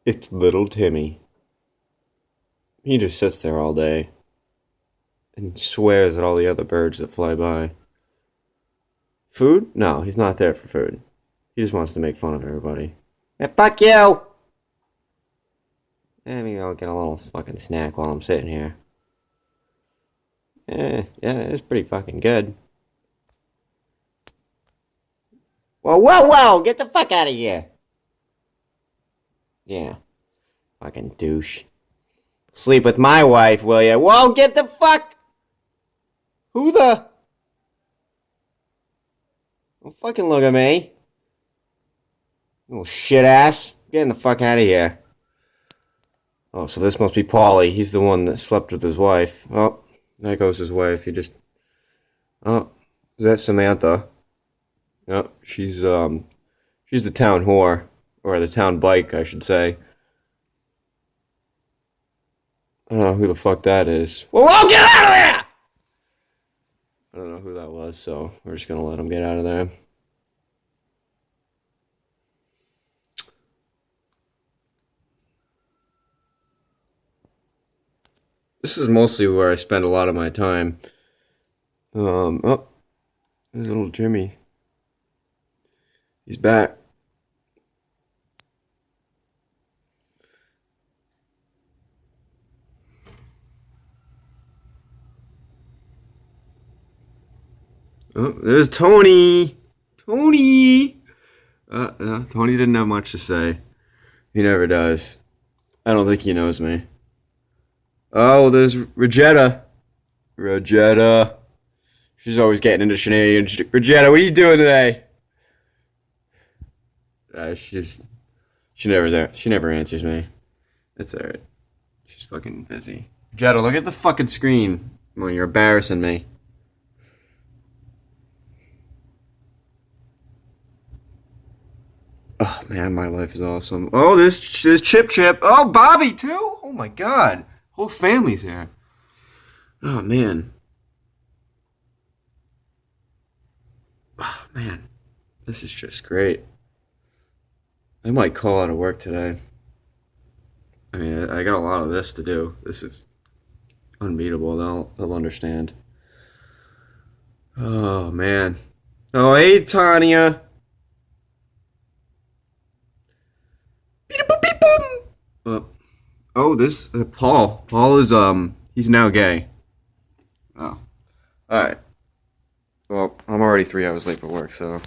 It's little Timmy. He just sits there all day and swears at all the other birds that fly by. Food? No, he's not there for food. He just wants to make fun of everybody. Yeah, fuck you! Maybe I'll get a little fucking snack while I'm sitting here. Yeah, it's pretty fucking good. Whoa, whoa, whoa! Get the fuck out of here! Yeah, fucking douche. Sleep with my wife, will ya? Whoa, get the fuck! Who the? Don't fucking look at me. Little shit ass. Getting the fuck out of here. Oh, so this must be Paulie. He's the one that slept with his wife. Oh, there goes his wife. He just... Oh, is that Samantha? Yep, she's the town whore. Or the town bike, I should say. I don't know who the fuck that is. Whoa, whoa, get out of there! I don't know who that was, so we're just gonna let him get out of there. This is mostly where I spend a lot of my time. Oh, there's little Jimmy. He's back. Oh, there's Tony. Tony. Tony didn't have much to say. He never does. I don't think he knows me. Oh, there's Regetta. Regetta. She's always getting into shenanigans. Regetta, what are you doing today? She never answers me. It's alright. She's fucking busy. Regetta, look at the fucking screen. Well, you're embarrassing me. Oh man, my life is awesome. Oh, there's Chip. Oh, Bobby too. Oh my god, whole family's here. Oh man. Oh man, this is just great. I might call out of work today. I mean, I got a lot of this to do. This is unbeatable. They'll understand. Oh man. Oh hey Tanya. Oh, this Paul. Paul is he's now gay. Oh, all right. Well, I'm already 3 hours late for work, so